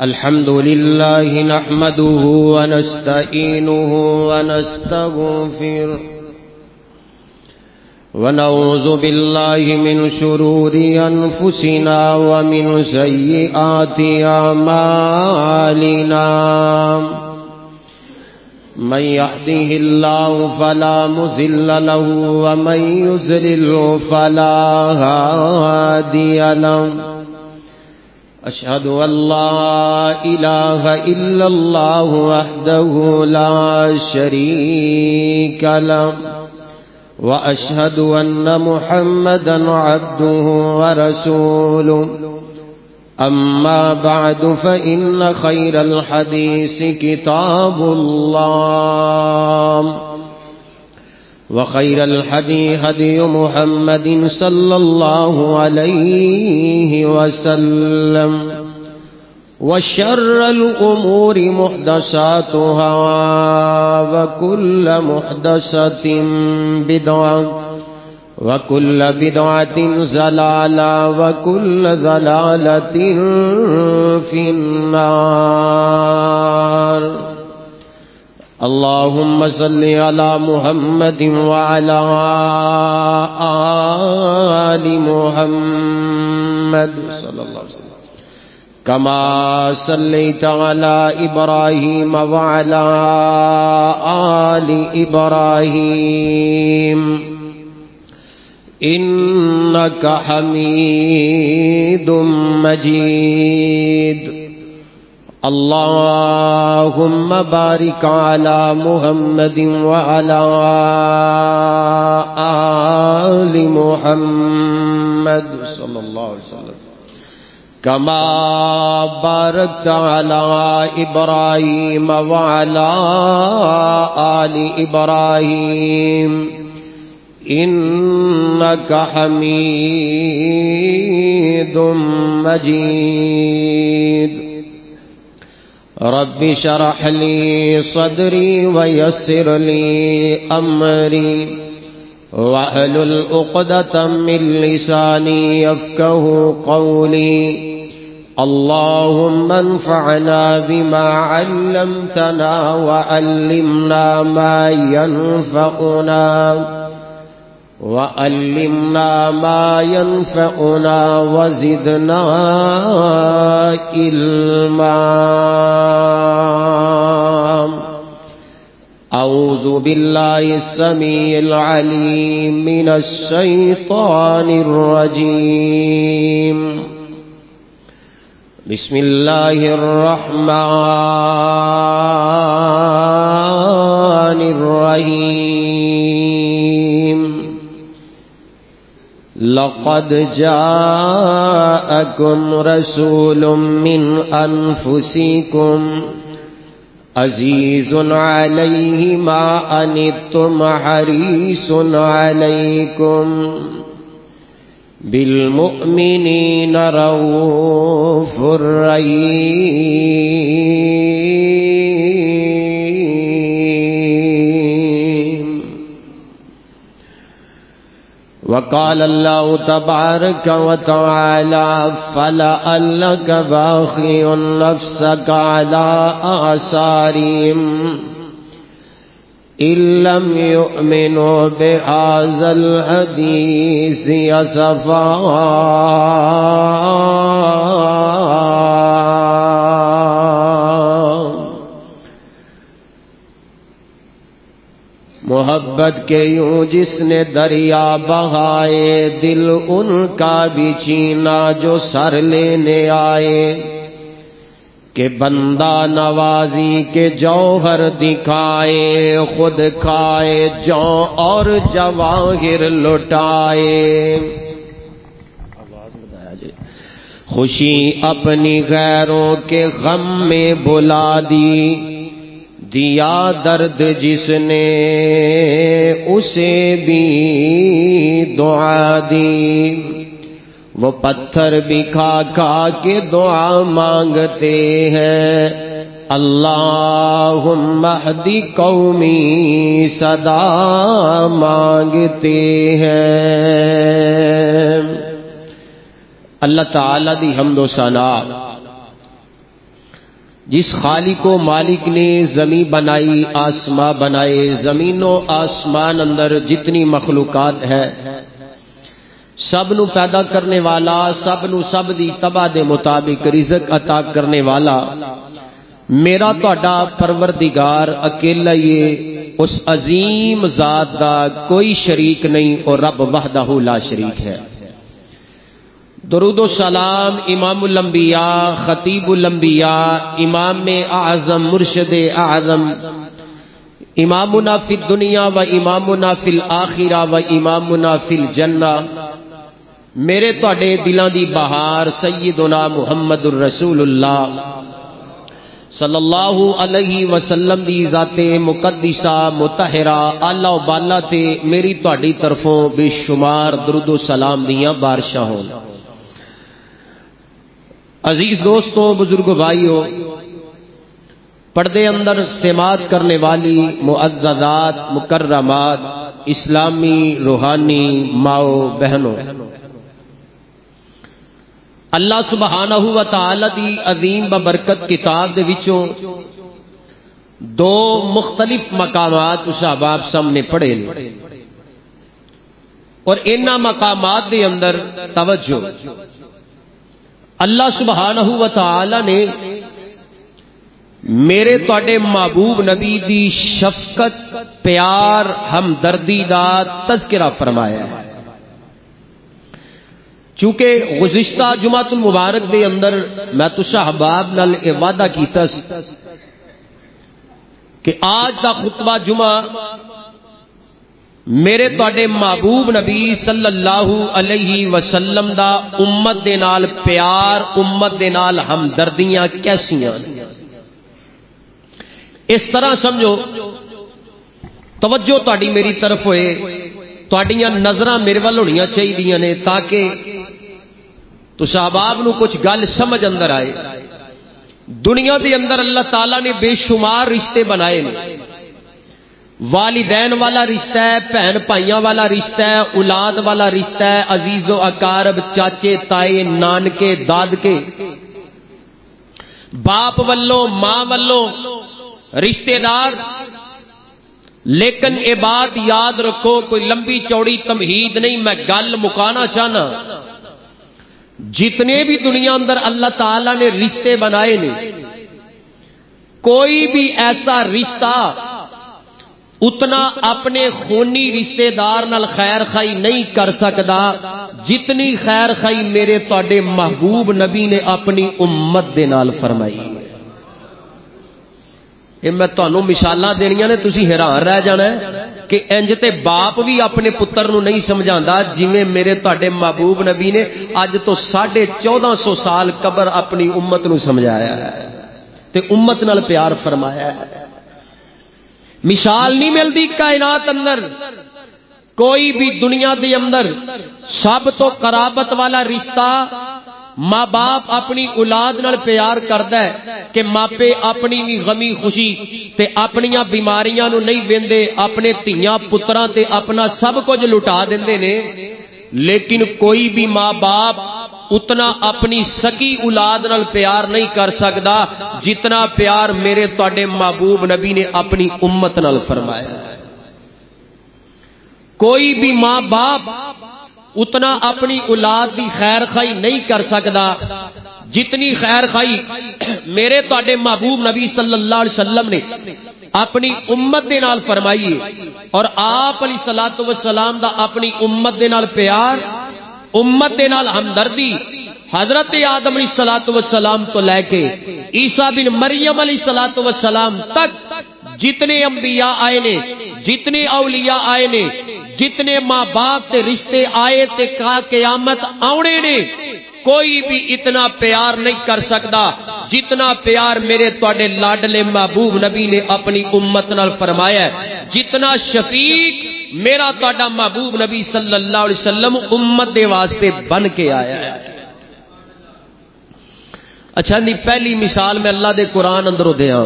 الحمد لله نحمده ونستعينه ونستغفره ونعوذ بالله من شرور أنفسنا ومن سيئات أعمالنا من يهده الله فلا مضل له ومن يضلل فلا هادي له أشهد أن لا إله إلا الله وحده لا شريك له وأشهد أن محمدا عبده ورسوله أما بعد فإن خير الحديث كتاب الله وخير الهدي هدي محمد صلى الله عليه وسلم وشر الأمور محدثاتها وكل محدثة بدعة وكل بدعة ضلالة وكل ضلالة في النار اللهم صل على محمد وعلى آل محمد صلى الله عليه وسلم كما صليت على إبراهيم وعلى آل إبراهيم إنك حميد مجيد اللهم بارك على محمد وعلى آل محمد صلى الله عليه وسلم كما باركت على إبراهيم وعلى آل إبراهيم إنك حميد مجيد رب اشرح لي صدري ويسر لي أمري واحلل عقدة من لساني يفقهوا قولي اللهم انفعنا بما علمتنا وعلمنا ما ينفعنا وعلمنا ما ينفعنا وزدنا علما أعوذ بالله السميع العليم من الشيطان الرجيم بسم الله الرحمن الرحيم لقد جاءكم رسول من أنفسكم عزيز عليه ما عنتم حريص عليكم بالمؤمنين رؤوف رحيم وقال الله تبارك وتعالى فلعلك باخع نفسك على آثارهم إن لم يؤمنوا بهذا الحديث أسفا محبت کے یوں جس نے دریا بہائے دل ان کا بھی چینا جو سر لینے آئے کہ بندہ نوازی کے جوہر دکھائے خود کھائے جو اور جواہر لٹائے خوشی اپنی غیروں کے غم میں بلا دی دیا درد جس نے اسے بھی دعا دی وہ پتھر بھی کھا کھا کے دعا مانگتے ہیں اللہم اہدی قومی صدا مانگتے ہیں۔ اللہ تعالی دی حمد و ثنا جس خالق و مالک نے زمین بنائی، آسمان بنائے، زمین و آسمان اندر جتنی مخلوقات ہے سب نو پیدا کرنے والا، سب نو سب دی تباہ دے مطابق رزق عطا کرنے والا میرا تہاڈا پروردگار اکیلا ہی اس عظیم ذات دا کوئی شریک نہیں، اور رب وحدہ لا شریک ہے۔ درود و سلام امام الانبیاء، خطیب الانبیاء، امام اعظم، مرشد اعظم، امامنا فی الدنیا و امامنا فی الآخرہ و امامنا فی الجنہ، میرے تہاڈے دلاں دی بہار سیدنا محمد الرسول اللہ صلی اللہ علیہ وسلم دی ذات مقدسہ مطہرہ اعلی و بالا تے میری تہاڈی طرفوں بے شمار درود و سلام دیاں بارشاں ہون۔ عزیز دوستوں، بزرگ بھائیوں، پردے اندر سماعت کرنے والی معززات، مکرمات، اسلامی روحانی ماؤ بہنوں، اللہ سبحانہ و تعالی دی عظیم ببرکت کتاب دے وچوں دو مختلف مقامات اس احباب سامنے پڑھے نے، اور انہاں مقامات دے اندر توجہ، اللہ سبحانہ و تعالی نے میرے تواڈے محبوب نبی دی شفقت، پیار، ہمدردی دا تذکرہ فرمایا ہے۔ چونکہ گزشتہ جمعۃ المبارک دے اندر میں تساں احباب نال یہ وعدہ کیتا سی کہ آج دا خطبہ جمعہ میرے تواڈے محبوب نبی صلی اللہ علیہ وسلم دا امت دے نال پیار، امت دے نال ہمدردیاں کیسیاں، اس طرح سمجھو، توجہ تواڈی میری طرف ہوئے، تواڈیاں نظراں میرے ول ہونیاں چاہیے نے تاکہ تساں احباب نو کچھ گل سمجھ اندر آئے۔ دنیا دے اندر اللہ تعالیٰ نے بے شمار رشتے بنائے نے، والدین والا رشتہ ہے، بہن بھائیاں والا رشتہ ہے، اولاد والا رشتہ ہے، عزیز و اقارب، چاچے تائے، نانکے دادکے، باپ والوں ماں والوں رشتہ دار۔ لیکن یہ بات یاد رکھو، کوئی لمبی چوڑی تمہید نہیں، میں گل مکانا چاہنا، جتنے بھی دنیا اندر اللہ تعالیٰ نے رشتے بنائے نے، کوئی بھی ایسا رشتہ اتنا اپنے خونی رشتے دار نال خیر خائی نہیں کر سکتا جتنی خیر خائی میرے تواڈے محبوب نبی نے اپنی امت دے نال فرمائی۔ یہ میں تانوں مثالاں دینیاں نے، تسی حیران رہ جانا ہے کہ انج تے باپ بھی اپنے پتر نو نہیں سمجھاندا جویں میرے تواڈے محبوب نبی نے اج تو 1450 سال قبل اپنی امت نو سمجھایا ہے تے امت نال پیار فرمایا ہے۔ مثال نہیں ملتی کائنات اندر، کوئی بھی دنیا دے اندر سب تو قرابت والا رشتہ ماں باپ اپنی اولاد نال پیار کردا ہے کہ ماپے اپنی بھی غمی خوشی تے اپنیاں بیماریاں نو نہیں ویندے، اپنے دھیاں پتراں تے اپنا سب کچھ لٹا دیندے نے، لیکن کوئی بھی ماں باپ اتنا اپنی سکی اولاد نال پیار نہیں کر سکدا جتنا پیار میرے تواڈے محبوب نبی نے اپنی امت نال فرمایا۔ کوئی بھی ماں باپ اتنا اپنی اولاد دی خیر خائی نہیں کر سکدا جتنی خیر خائی میرے تواڈے محبوب نبی صلی اللہ علیہ وسلم نے اپنی امت دے نال فرمائی ہے۔ اور آپ علیہ الصلوۃ والسلام دا اپنی امت دے نال پیار، امت دے نال ہمدردی، حضرت آدم علیہ الصلوۃ والسلام تو لے کے عیسیٰ بن مریم علیہ الصلوۃ والسلام تک جتنے انبیاء آئے نے، جتنے اولیاء آئے نے، جتنے ماں باپ تے رشتے آئے تے قیامت آونے نے، کوئی بھی اتنا پیار نہیں کر سکتا جتنا پیار میرے تواڈے لاڈلے محبوب نبی نے اپنی امت نال فرمایا ہے، جتنا شفیق میرا تواڈا محبوب نبی صلی اللہ علیہ وسلم امت دے واسطے بن کے آیا ہے۔ اچھا نہیں، پہلی مثال میں اللہ دے قرآن اندروں دیاں،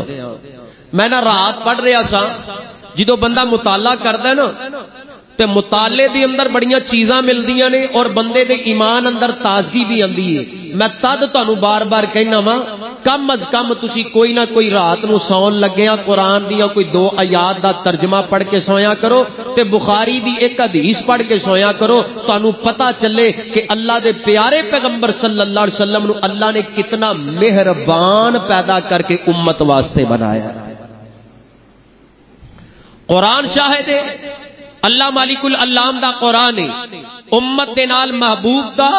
میں نہ رات پڑھ رہا سا، جدو بندہ مطالعہ کردا ہے نا تے مطالعے دی اندر بڑیاں چیزاں ملدیاں نے اور بندے دے ایمان اندر تازگی بھی آندی ہے۔ میں تد تانوں بار بار کہنا وا کم از کم تسی کوئی نہ کوئی رات نو سون لگیا قرآن دیا کوئی 2 آیات دا ترجمہ پڑھ کے سویا کرو تے بخاری دی ایک حدیث پڑھ کے سویا کرو، تانوں پتہ چلے کہ اللہ دے پیارے پیغمبر صلی اللہ علیہ وسلم نو اللہ نے کتنا مہربان پیدا کر کے امت واسطے بنایا۔ قرآن شاہد ہے، اللہ مالک العلام دا قرآن ہے، امت دے نال محبوب دا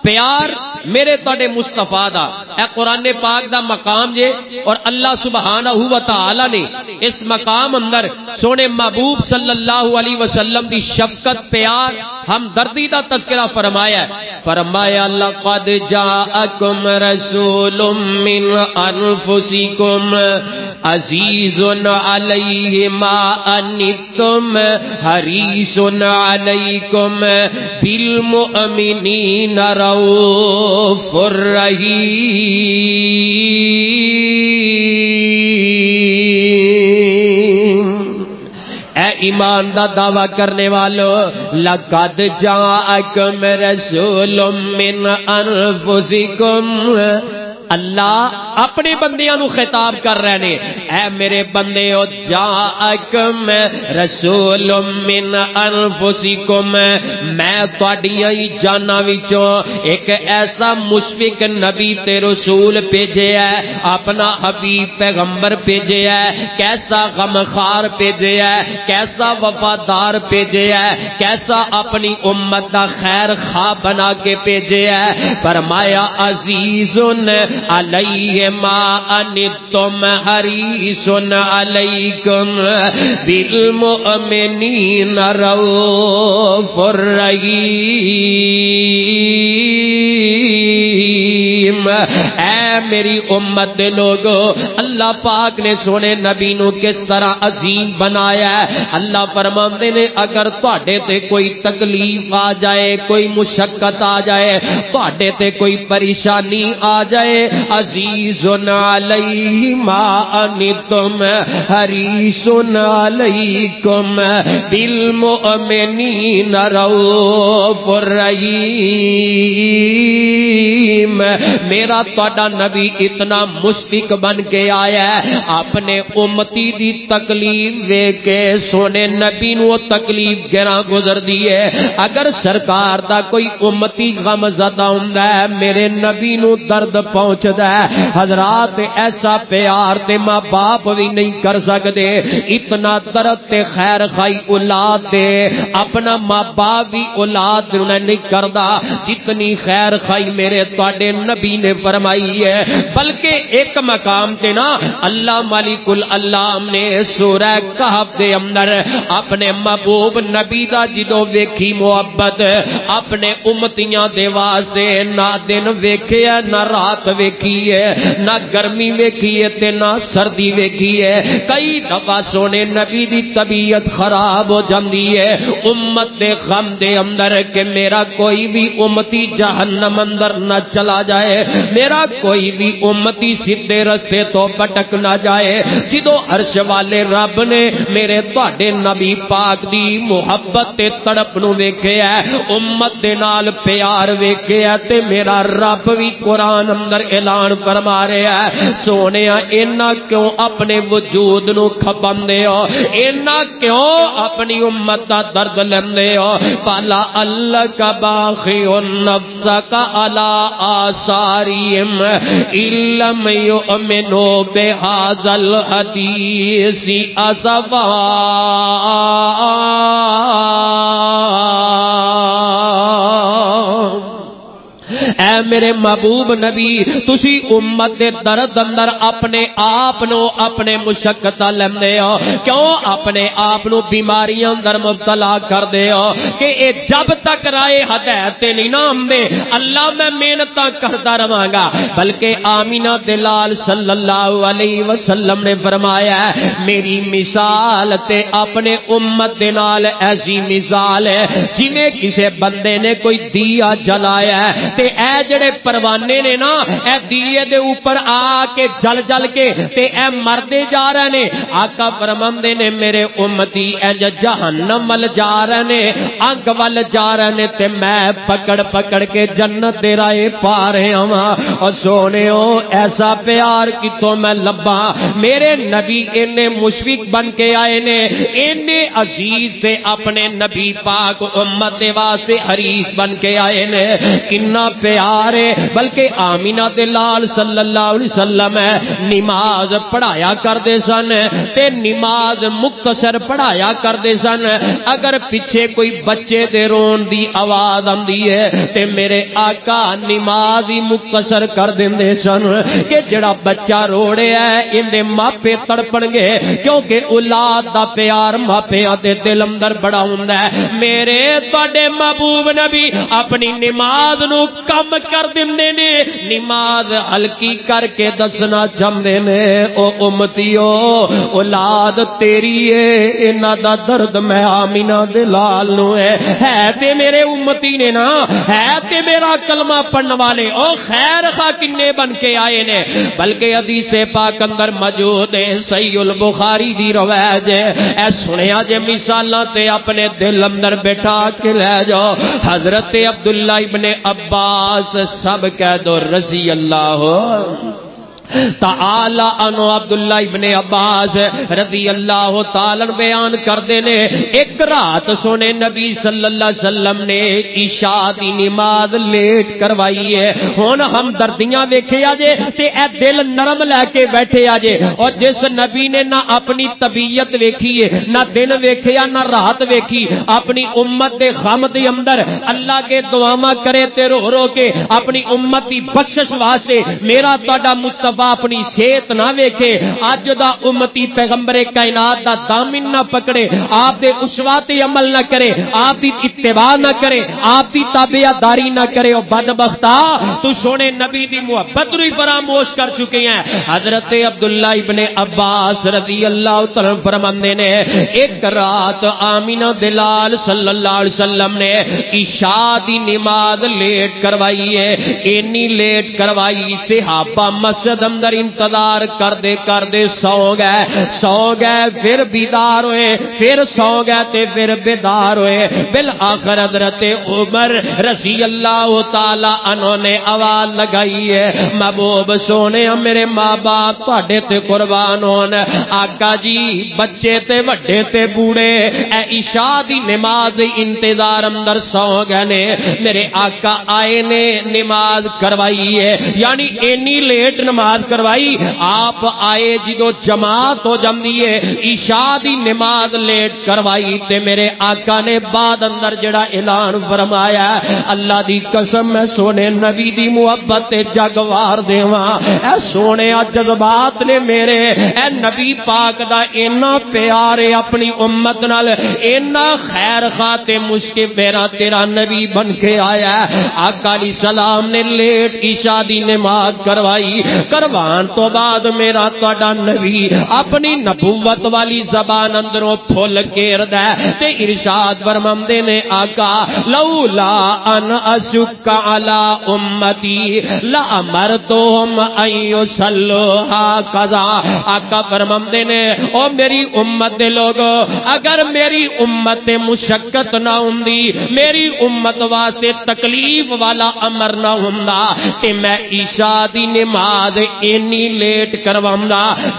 پیار میرے تواڈے مصطفیٰ دا، اے قرآن پاک دا مقام جے، اور اللہ سبحانہ و تعالی نے اس مقام اندر سونے محبوب صلی اللہ علیہ وسلم دی شفقت، پیار، ہمدردی دا تذکرہ فرمایا ہے۔ فرمایا لقد جاءکم رسول من انفسکم عزیز علیہ ما عنتم حریص علیکم بالمؤمنین رؤوف رحیم۔ اے ایمان دا دعویٰ کرنے والو، لقد جاءکم رسول من انفسکم، اللہ اپنے بندیاں نو خطاب کر رہے نے، اے میرے بندیو جاءکم رسول من انفسکم، میں تواڈیاں ہی جاناں وچوں ایک ایسا مشفق نبی تے رسول بھیجے ہے، اپنا حبیب پیغمبر بھیجے ہے، کیسا غمخوار بھیجے ہے، کیسا وفادار بھیجے ہے، کیسا اپنی امت دا خیر خواہ بنا کے بھیجے ہے۔ فرمایا عزیز علیہ ما عنتم حریص علیکم بالمؤمنین رؤوف رحیم۔ اے میری امت دے لوگو، اللہ پاک نے سونے نبی نو کس طرح عظیم بنایا ہے۔ اللہ فرماندے نے اگر تواڈے تے کوئی تکلیف آ جائے، کوئی مشقت آ جائے، تواڈے تے کوئی پریشانی آ جائے، عزیز علیہ ما عنتم حریص علیکم بالمؤمنین رؤوف رحیم۔ میرا تواڈا نبی اتنا مشفق بن کے آیا ہے، اپنے امتی دی تکلیف ویکھ کے سونے نبی نو تکلیف گراں گزر دی ہے۔ اگر سرکار دا کوئی امتی غم زدہ ہوندا ہے، میرے نبی نو درد پہنچدا ہے۔ حضرات ایسا پیار تے ماں باپ بھی نہیں کر سکتے، اتنا درد تے خیر خائی اولاد دے اپنا ماں باپ بھی اولاد نہیں کردا جتنی خیر خائی میرے تواڈے نبی نے فرمائی ہے۔ بلکہ ایک مقام تے نا اللہ مالک العلام نے سورہ کہف دے اندر اپنے محبوب نبی دا جدو ویکھی محبت اپنے امتیاں دے واسطے نہ دن ویکھیا نہ رات ویکھی ہے، نہ گرمی ویکھی ہے تے نہ سردی ویکھی ہے۔ کئی دفعہ سونے نبی دی طبیعت خراب ہو جاندی ہے امت دے غم دے اندر کہ میرا کوئی بھی امتی جہنم اندر نہ چلا جائے، میرا کوئی بھی امتی سیدھے رستے تو بھٹک نہ جائے۔ جدو عرش والے رب نے میرے تواڈے نبی پاک دی محبت تے تڑپ نو ویکھیا ہے، امت دے نال پیار ویکھیا تے میرا رب بھی قرآن اندر اعلان فرما رہا ہے، سونیا اینا کیوں اپنے وجود نو کھپاندے ہو، اینا کیوں اپنی امت دا درد لیندے ہو۔ فَلَا أَلَّكَ بَاخِعٌ نَفْسَكَ عَلَىٰ آثَارِهِمْ إِن لَّمْ يُؤْمِنُوا بِهَٰذَا الْحَدِيثِ أَسَفًا۔ اے میرے محبوب نبی، تسی امت دے درد اندر اپنے آپ نو اپنے مشقت لیندے ہو، کیوں اپنے آپ نو بیماریاں اندر مبتلا کر دے ہو کہ اے جب تک رائے ہدایت نہیں نہ آندے اللہ میں محنت کرتا رہاں گا۔ بلکہ آمینہ دلال صلی اللہ علیہ وسلم نے فرمایا ہے میری مثال تے اپنے امت دے نال ایسی مثال ہے جویں کسے بندے نے کوئی دیا جلایا ہے تے اے جڑے پروانے نے نا اے دیے دے اوپر آ کے جل جل کے تے اے مردے جا رہے نے. آقا فرماندے نے میرے امتی انج جہنم ول جا رہے نے, اگ ول جا رہے نے تے میں پکڑ پکڑ کے جنت دے رائے پا رہا ہاں. اور سونےو ایسا پیار کتوں میں لبا. میرے نبی اینے مشفق بن کے آئے نے, اینے عزیز تے اپنے نبی پاک امت واسطے حریص بن کے آئے نے. کنا پیار ہے. بلکہ آمینہ دے لال صلی اللہ علیہ وسلم نماز پڑھایا کردے سن تے نماز مختصر پڑھایا کردے سن. اگر پیچھے کوئی بچے دے رون دی آواز آندی ہے تے میرے آقا نماز ہی مختصر کر دیندے سن کہ جڑا بچہ روڑے ہے اندے ماپے تڑپن گے, کیونکہ اولاد دا پیار ماپیاں دے دل اندر بڑا ہوندا ہے. میرے تواڈے محبوب نبی اپنی نماز نو کم کر دیندے نے, نماز ہلکی کر کے دسنا چاہندے نے او امتیو اولاد تیری ہے, انہاں دا درد میں آمینہ دے لال نو ہے تے میرے امتی نے نا, ہے تے میرا کلمہ پڑھن والے او خیر خواہ کنے بن کے آئے نے. بلکہ حدیث پاک اندر موجود ہے صحیح البخاری دی روایت ہے. اے سنیا جے مثالاں تے اپنے دل اندر بیٹھا کے لے جاؤ. حضرت عبداللہ ابن عباس سب کہہ دو رضی اللہ تعالی عنہ. عبداللہ ابن عباس رضی اللہ تعالی بیان کردے نے ایک رات سونے نبی صلی اللہ علیہ وسلم نے عشاء دی نماز لیٹ کروائی ہے. ہن ہم دردیاں ویکھے آجے تے اے دل نرم لے کے بیٹھے آجے. اور جس نبی نے نہ اپنی طبیعت ویکھی ہے, نہ دن ویکھیا, نہ رات ویکھی, اپنی امت دے غم دے اندر اللہ کے دعاواں کرے تے رو رو کے اپنی امت دی بخشش واسطے میرا تہاڈا مصطفیٰ اپنی صحت نہ ویکھے, اج دا امتی پیغمبر کائنات دا دامن نہ پکڑے, آپ دے اسوات عمل نہ کرے, آپ دی اتباع نہ کرے, آپ دی تابعداری نہ کرے, او بدبختا تو سونے نبی دی محبت نو فراموش کر چکے ہیں. حضرت عبداللہ ابن عباس رضی اللہ تعالی فرماندے نے ایک رات آمینہ دلال صلی اللہ علیہ وسلم نے عشاء دی نماز لیٹ کروائی ہے. اینی لیٹ کروائی صحابہ مسجد اندر انتظار کردے سو گئے پھر بیدار ہوئے, پھر سو گئے تے پھر بیدار ہوئے. بالآخر حضرت عمر رضی اللہ تعالی عنہ نے آواز لگائی ہے, محبوب سونے میرے ماں باپ تواڈے تے قربان ہون, آقا جی بچے تے وڈے تے بوڑھے اے عشاء دی نماز انتظار اندر سو گئے نے. میرے آقا آئے نے نماز کروائی ہے, یعنی اینی لیٹ نماز کروائی. آپ آئے جدو جماعت ہو جاندی ہے عشاء دی نماز لیٹ کروائی تے میرے آقا نے بعد اندر جڑا اعلان فرمایا, اللہ دی قسم میں سونے نبی دی محبت تے جگوار دیواں. اے سونے جذبات نے میرے, اے نبی پاک دا اینا پیار ہے اپنی امت نال, اینا خیر خواہ تے مشکل میرا تیرا نبی بن کے آیا. آقا علیہ السلام نے لیٹ عشاء دی نماز کروائی. کروان تو بعد میرا تہاڈا نبی اپنی نبوت والی زبان اندروں پھول گھیردا ہے تے ارشاد فرماندے نے آقا لولا ان اشک علی امتی لامرتهم ان یصلوا هكذا. آقا فرماندے نے او میری امت دے لوگو, اگر میری امت تے مشقت نہ ہوندی, میری امت واسطے تکلیف والا امر نہ ہوندا تے میں عشاء دی نماز اینی لیٹ کرواؤں.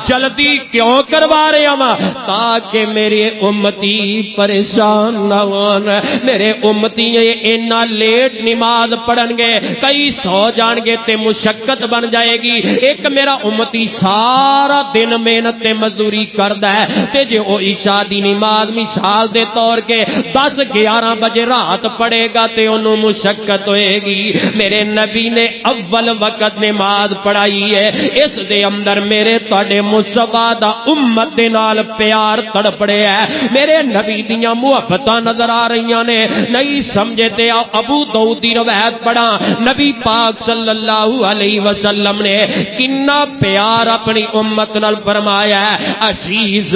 جلدی کیوں کروا رہے ہوں؟ تاکہ میرے امتی پریشان نہ ہون. میرے امتی اینا لیٹ نماز پڑھن گے, کئی سو جان گے تے مشقت بن جائے گی. ایک میرا امتی سارا دن محنت تے مزدوری کردا ہے تے جے او عشاء دی نماز مثال دے طور کے 10-11 بجے رات پڑھے گا تے انہوں مشقت ہوئے گی. میرے نبی نے اول وقت نماز پڑھائی ہے اس دے اندر میرے تواڈے مصطفیٰ دا امت دے نال پیار تڑپڑے ہے، میرے نبی دیاں محبتاں نظر آ رہی نے، نہیں سمجھے تے ابو داؤد دی روایت پڑھا، نبی پاک صلی اللہ علیہ وسلم نے کنا پیار اپنی امت نال فرمایا ہے، عزیز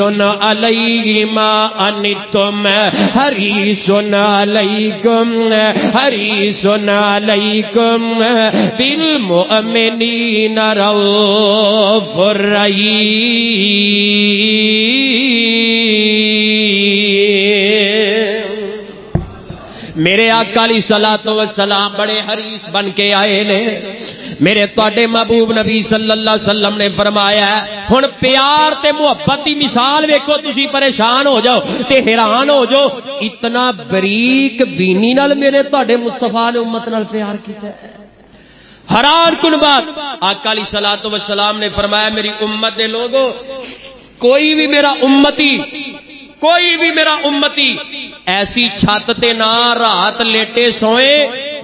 علیہ ما انتم حریص علیکم حریص علیکم بالمؤمنین رؤوف رحیم۔ میرے آقا علیہ الصلوۃ والسلام بڑے حریص بن کے آئے نے، میرے تواڈے محبوب نبی صلی اللہ علیہ وسلم نے فرمایا ہے، ہن پیار تے محبت دی مثال ویکھو، تسی پریشان ہو جاؤ تے حیران ہو جاؤ، اتنا بریک بینی نال میرے تواڈے مصطفیٰ نے امت نال پیار کیتا ہے۔ حیران کن بات، آقا علیہ الصلوۃ والسلام نے فرمایا، میری امت دے لوگو، کوئی بھی میرا امتی ایسی چھت تے نہ رات لیٹے سوئے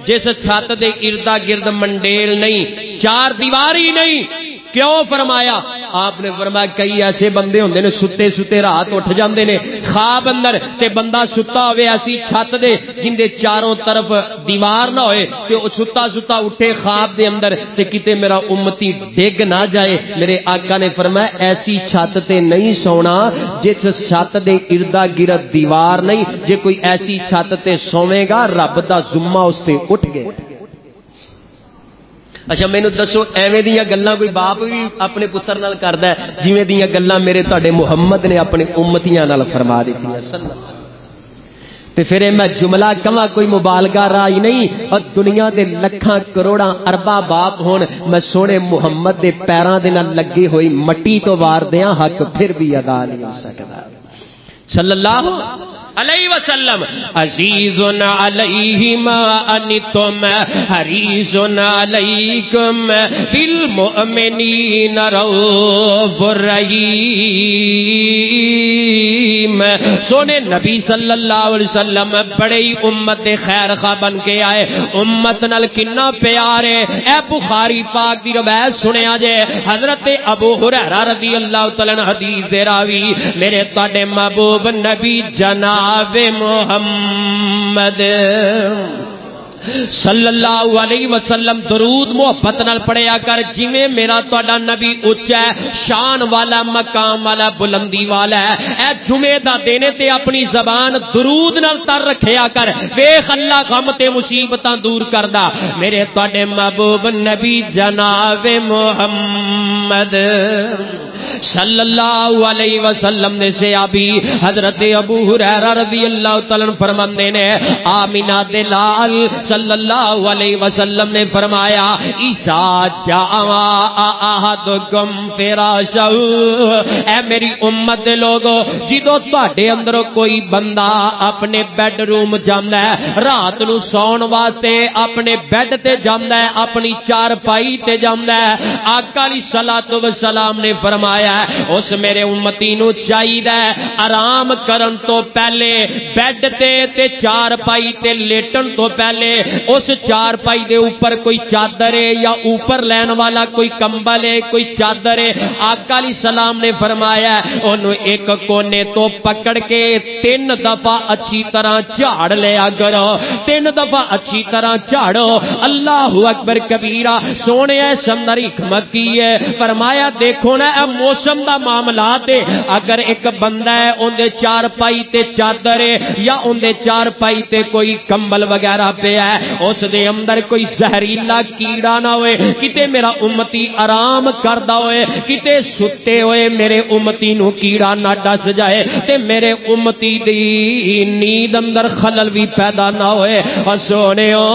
جس چھت دے اردا گرد منڈیل نہیں، چار دیواری نہیں۔ کیوں فرمایا؟ آپ نے فرمایا کئی ایسے بندے ہوندے نے ستے ستے رات اٹھ جاندے نے خواب اندر تے بندہ ستا ہوئے ایسی چھت دے جن دے چاروں طرف دیوار نہ ہوئے تے او ستا ستا اٹھے خواب دے اندر تے کتے میرا امتی ڈگ نہ جائے۔ میرے آقا نے فرمایا ایسی چھت تے نہیں سونا جس چھت دے اردا گرد دیوار نہیں، جے کوئی ایسی چھت تے سوے گا رب دا ذمہ اس تے اٹھ گئے۔ اچھا مینوں دسو ایویں دیاں گلاں کوئی باپ بھی اپنے پتر نال کردا ہے جویں دیاں گلاں میرے تواڈے محمد نے اپنے امتیاں نال فرما دتیاں صلی اللہ علیہ وسلم۔ تے پھر میں جملہ کہاں کوئی مبالغہ رائی نہیں، اور دنیا دے لکھاں کروڑاں ارباں باپ ہون، میں سونے محمد دے پیراں دے نال لگی ہوئی مٹی تو وار دیاں حق پھر بھی ادا نہیں ہو سکدا صلی اللہ علیہ وسلم۔ عزیز علیہ ما انتم حریص علیکم بالمؤمنین رؤوف رحیم۔ سونے نبی صلی اللہ علیہ وسلم بڑے ہی امت خیر خواہ بن کے آئے، امت نال کنا پیار ہے۔ اے بخاری پاک دی روایت سنیا جے، حضرت ابو ہریرہ رضی اللہ تعالی عنہ حدیث دے راوی میرے تواڈے محبوب نبی جناب محمد صلی اللہ علیہ وسلم درود محبت نال پڑھیا کر، جویں میرا تہاڈا نبی اونچا ہے، شان والا، مقام والا، بلندی والا ہے، اے جمعے دا دن تے اپنی زبان درود نال تر رکھیا کر، ویکھ اللہ غم تے مصیبتاں دور کردا۔ میرے تہاڈے محبوب نبی جناب محمد صلی اللہ علیہ وسلم نے صحابی حضرت ابو ہریرہ رضی اللہ تعالی عنہ فرماندے نے، آمینہ دے لال صلی اللہ علیہ وسلم نے فرمایا، اذا جاء احدکم فراشہ، اے میری امت دے لوگو، جدوں تہاڈے اندر کوئی بندہ اپنے بیڈ روم جاندا ہے، رات نو سون واسطے اپنے بیڈ تے جاندا ہے، اپنی چارپائی تے جاندا ہے، آقا علیہ الصلوۃ والسلام نے فرمایا اس میرے امتی نو چاہیے آرام کرن تو پہلے بیڈ تے چارپائی تے لیٹن تو پہلے اس چارپائی دے اوپر کوئی چادر ہے یا اوپر لین والا کوئی کمبل ہے، کوئی چادر ہے، آقا علیہ السلام نے فرمایا انہوں ایک کونے تو پکڑ کے 3 دفعہ اچھی طرح جھاڑ لیا کرو، 3 دفعہ اچھی طرح جھاڑو۔ اللہ اکبر کبیرہ۔ سونے سندر حکمت کی ہے، فرمایا دیکھو نا موسم دا معاملات ہے، اگر ایک بندہ ہے ان دے چارپائی تے چادر ہے یا ان دے چارپائی تے کوئی کمبل وغیرہ پہ ہے، اس دے اندر کوئی زہریلا کیڑا نہ ہوئے، کتے میرا امتی آرام کردہ ہوئے، کتے ستے ہوئے میرے امتی نو کیڑا نہ ڈس جائے تے میرے امتی دی نیند اندر خلل بھی پیدا نہ ہوئے۔ اور سونے ہو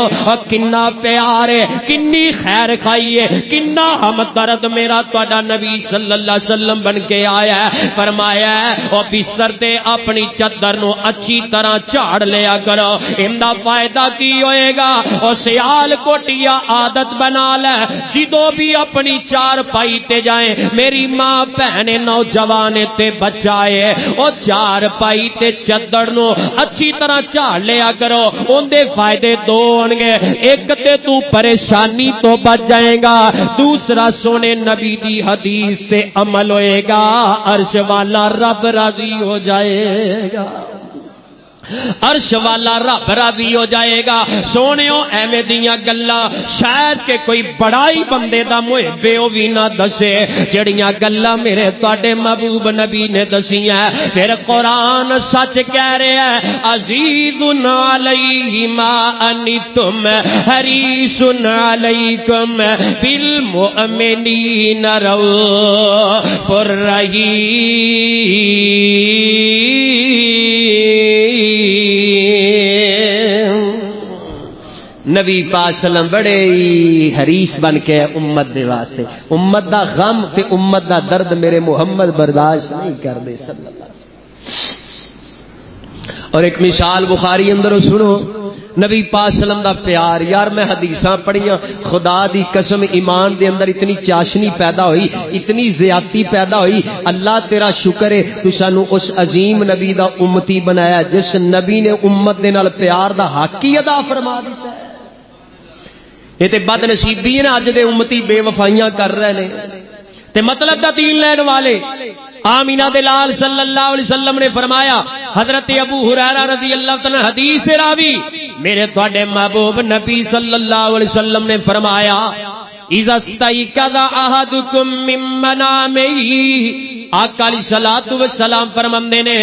کنا پیار ہے، کنی خیر خائی ہے، کنا ہمدرد میرا تہاڈا نبی صلی اللہ علیہ وسلم بن کے آیا ہے، فرمایا ہے او بستر تے اپنی چادر نو اچھی طرح جھاڑ لیا کرو، اندا فائدہ کی ہوئے گا؟ او سیال کوٹیا عادت بنا لے، جدو بھی اپنی چار پائی تے جائیں، میری ماں بہنے نوجوان تے بچائے او چار پائی تے چادر نو اچھی طرح جھاڑ لیا کرو، اندے فائدے دو ہون گے، ایک تے تو پریشانی تو بچ جائے گا، دوسرا سونے نبی دی حدیث سے عمل ہوئے گا، عرش والا رب راضی ہو جائے گا، عرش والا رب راضی ہو جائے گا۔ سونےو ایویں دیاں گلاں شاید کہ کوئی بڑائی بندے دا محب او وی نہ دسے، جڑیاں گلاں میرے تواڈے محبوب نبی نے دسیاں، پھر قرآن سچ کہہ رہا ہے، عزیز علیہ ما انتم حریص علیکم بالمؤمنین رؤوف رحیم۔ نبی پاک سلام بڑے حریص بن کے امت دے واسطے، امت دا غم تے امت دا درد میرے محمد برداشت نہیں کردے صلی اللہ علیہ وسلم۔ اور ایک مثال بخاری اندر سنو، نبی پاک سلام دا پیار، یار میں حدیثاں پڑھیاں، خدا دی قسم ایمان دے اندر اتنی چاشنی پیدا ہوئی، اتنی زیادتی پیدا ہوئی، اللہ تیرا شکر ہے تو سانو اس عظیم نبی دا امتی بنایا جس نبی نے امت دے نال پیار دا حق ہی ادا فرما دیتا ہے۔ یہ تے بد نصیبی ہے نا، اج دے امتی بے وفائیاں کر رہے نے تے مطلب دا دین لین والے۔ آمینہ دلال صلی اللہ علیہ وسلم نے فرمایا، حضرت ابو ہریرہ رضی اللہ عنہ حدیث راوی میرے تواڈے محبوب نبی صلی اللہ علیہ وسلم نے فرمایا، اذا استيقظ احدكم من منامه، آقا علیہ الصلوۃ والسلام فرماندے نے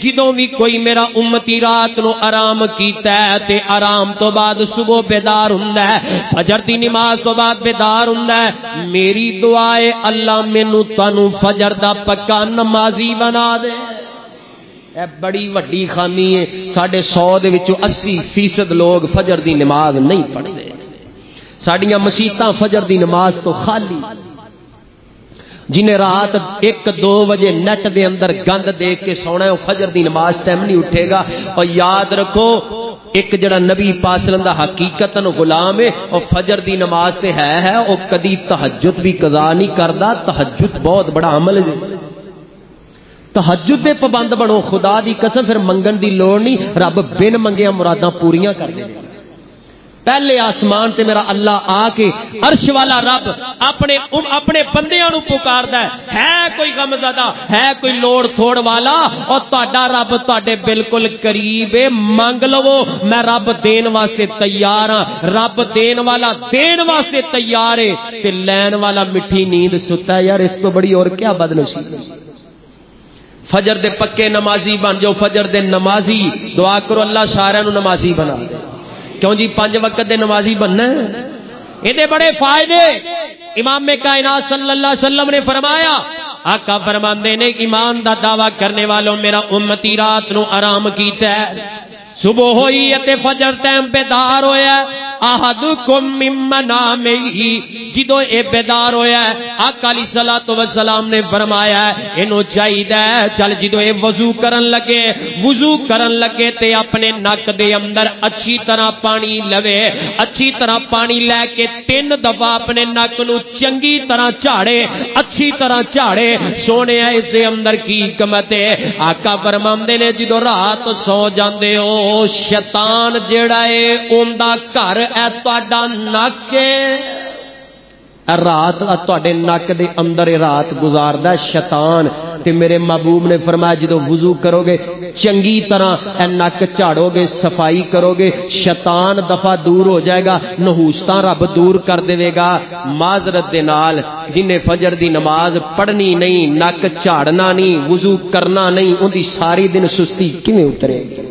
جدوں بھی کوئی میرا امتی رات نو آرام کیتا ہے تے آرام تو بعد صبح بیدار ہوندا ہے، فجر دی نماز تو بعد بیدار ہوندا ہے، میری دعا ہے اللہ مینوں تانوں فجر دا پکا نمازی بنا دے۔ اے بڑی وڈی خامی ہے، 100 دے وچوں 80% لوگ فجر دی نماز نہیں پڑھتے، ساڈیاں مسیتاں فجر دی نماز تو خالی۔ جنہیں رات 1-2 بجے نیٹ دے اندر گند دیکھ کے سونا ہے، وہ فجر دی نماز ٹائم نہیں اٹھے گا۔ اور یاد رکھو ایک جڑا نبی پاک صلی اللہ علیہ وسلم دا حقیقتاً غلام ہے اور فجر دی نماز تے ہے وہ کدی تہجد بھی قضا نہیں کردا۔ تہجد بہت بڑا عمل ہے، تہجد دے پابند بنو، خدا دی قسم پھر منگن دی لوڑ نہیں، رب بن منگیا مراداں پوریاں کر دے۔ پہلے آسمان سے میرا اللہ آ کے عرش والا رب اپنے بندیاں نو پکاردا ہے کوئی غم زدہ، ہے کوئی لوڑ تھوڑ والا، اور تہاڈا رب تہاڈے بالکل قریب ہے، مانگ لو میں رب دین واسطے تیار ہاں۔ رب دین والا دین واسطے تیار ہے تے لین والا مٹھی نیند ستا ہے، یار اس تو بڑی اور کیا بدنصیبی۔ فجر دے پکے نمازی بن جاؤ، فجر دے نمازی، دعا کرو اللہ سارے نو نمازی بنا دے۔ کیوں جی 5 وقت دے نمازی بننا ہے، یہ بڑے فائدے۔ امام کائنات صلی اللہ علیہ وسلم نے فرمایا، آقا فرماندے نے ایمان دا دعویٰ کرنے والوں میرا امتی رات نو آرام کیتا ہے، صبح ہوئی تے فجر ٹائم بیدار ہویا ہے، احدکم من منامہ، جدو اے بیدار ہویا ہے آقا علیہ الصلوۃ والسلام نے فرمایا اینو چاہیدا ہے چل جدو اے وضو کرن لگے تے اپنے نک دے اندر اچھی طرح پانی لوے، اچھی طرح پانی لے کے 3 دفعہ اپنے نک نو چنگی طرح جھاڑے، اچھی طرح جھاڑے۔ سونے اس دے اندر کی حکمت ہے؟ آقا فرماندے نے جدو رات سو جاندے ہو شیطان جڑا ہے اوندا گھر اے تہاڈا نک ہے، رات تہاڈے نک دے اندر رات گزاردا شیطان۔ تے میرے محبوب نے فرمایا جدو وضو کرو گے چنگی طرح اے نک جھاڑو گے، صفائی کرو گے، شیطان دفعہ دور ہو جائے گا، نحوستاں رب دور کر دے گا۔ معذرت دے نال جنہیں فجر دی نماز پڑھنی نہیں، نک جھاڑنا نہیں، وضو کرنا نہیں، ان دی ساری دن سستی کیویں اترے گی؟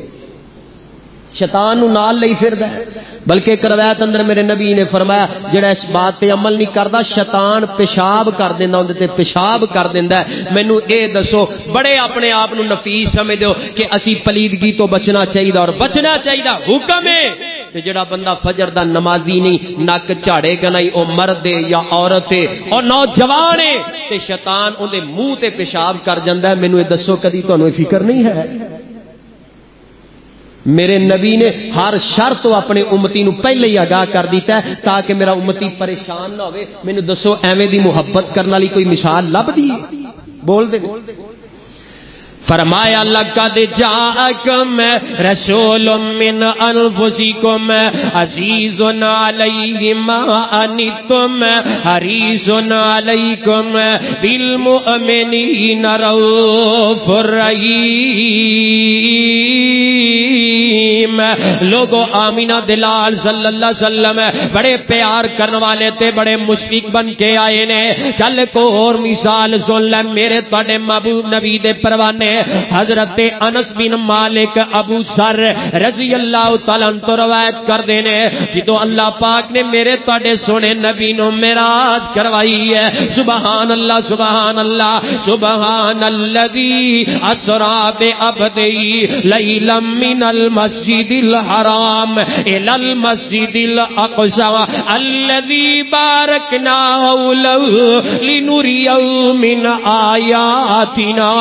شیطان نو نال لئی پھردا ہے۔ بلکہ ایک روایت اندر میرے نبی نے فرمایا جڑا اس بات تے عمل نہیں کردا شیطان پیشاب کر دیندا، اون تے پیشاب کر دیندا ہے۔ مینوں اے دسو بڑے اپنے آپ نو نفیس سمجھ دیو کہ اسی پلیدگی تو بچنا چاہیے، اور بچنا چاہیے حکم ہے تے جڑا بندہ فجر دا نمازی نہیں نک جھاڑے گا نہیں او مرد ہے یا عورت ہے اور نوجوان ہے تے شیطان اون دے منہ تے پیشاب کر جاندا ہے. مینوں یہ دسو کدی تانوں فکر نہیں ہے؟ میرے نبی نے ہر شر تو اپنے امتی نو پہلے ہی آگاہ کر دیتا ہے تاکہ میرا امتی پریشان نہ ہوئے. مینوں دسو ایویں دی محبت کرنے والی کوئی مثال لبدی؟ بول دے. فرمایا لقد جاءکم رسول من انفسکم عزیز علیہ ما عنتم حریص علیکم بالمؤمنین رؤوف رحیم. لوگو آمینہ دلال صلی اللہ علیہ وسلم بڑے پیار کرنے والے تھے, بڑے مشفق بن کے آئے نے. چل کو اور مثال سن لے میرے تواڈے محبوب نبی دے پروانے حضرت انس بن مالک ابو سر رضی اللہ تعالیٰ عنہ روایت کر دینے جدو اللہ پاک نے میرے تواڈے سونے نبی نو معراج کروائی ہے. سبحان اللہ سبحان اللہ سبحان الذی اسرا بعبدہ لیلا من المسجد الحرام الى المسجد الاقصى الذي باركنا حوله لنريه من آياتنا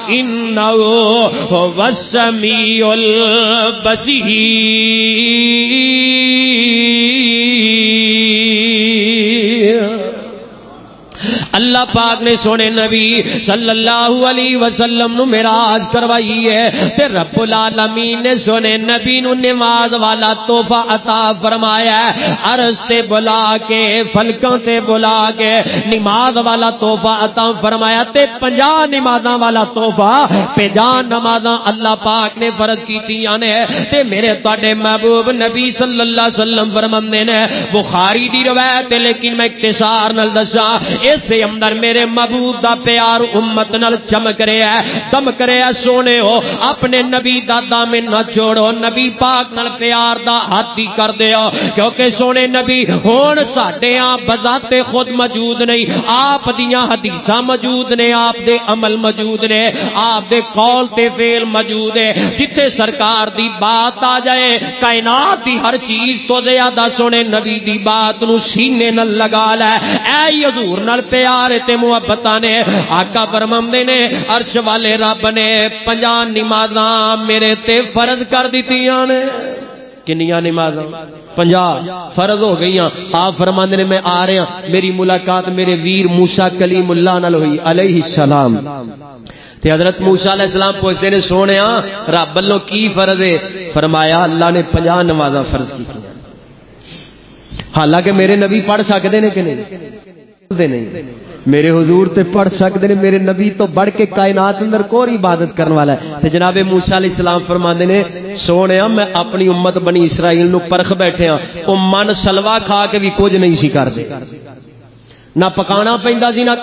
انه هو السميع البصير. اللہ پاک نے سونے نبی صلی اللہ علیہ وسلم نو معراج کروائی ہے تے رب العالمین نے سونے نبی نو نماز والا تحفہ عطا فرمایا ہے. عرش تے بلا کے فلکاں تے بلا کے نماز والا تحفہ عطا فرمایا تے 50 نمازاں والا تحفہ 50 نمازاں اللہ پاک نے فرض کیتیاں نے تے میرے تواڈے محبوب نبی صلی اللہ علیہ وسلم فرماندے نے بخاری دی روایت ہے لیکن میں اختصار نال دساں اس سے اندر میرے محبوب دا پیار امت نال چمک رہا ہے دمک رہا ہے. سونے ہو اپنے نبی دا دامن نہ چھوڑو, نبی پاک نال پیار دا ہاتھ ہی کر دیو کیونکہ سونے نبی ہون ساڈے ہاں بذات خود موجود نہیں, آپ دیاں حدیثاں موجود نے, آپ دے عمل موجود نے, آپ دے قول تے فعل موجود ہے. جتھے سرکار دی بات آ جائے کائنات دی ہر چیز تو زیادہ سونے نبی دی بات نو سینے نال لگا لے. اے حضور نال پیار تے محبتاں نے آقا فرماندے نے عرش والے رب نے 50 نمازاں میرے تے فرض کر دتیاں نے. کنیاں نمازاں 50 فرض ہو گئیاں. آپ فرماندے نے میں آ رہا میری ملاقات میرے ویر موسیٰ کلیم اللہ نال ہوئی علیہ السلام تے حضرت موسیٰ علیہ السلام پوچھتے نے سونیا رب والوں کی فرض ہے؟ فرمایا اللہ نے 50 نمازاں فرض کی. حالانکہ میرے نبی پڑھ سکتے نے کہ نہیں؟ میرے حضور تے پڑھ سکتے ہیں, میرے نبی تو بڑھ کے کائنات اندر کوئی عبادت کرنے والا ہے. تے جناب موسیٰ علیہ السلام فرماندے نے سونیا میں اپنی امت بنی اسرائیل نو پرکھ بیٹھے ہاں او من سلوا کھا کے بھی کچھ نہیں سی کردے, نہ پکانا پیندا سی نہ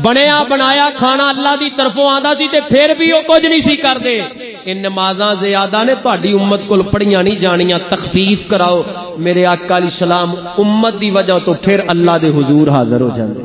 بنیا بنایا کھانا اللہ دی طرفوں آندا سی تے پھر بھی او کچھ نہیں سی کردے. ان نمازاں زیادہ نے تہاڈی امت کول پڑھیاں نہیں جانیاں, تخفیف کراؤ. میرے آقا علیہ السلام امت دی وجہ تو پھر اللہ دے حضور حاضر ہو جاندے,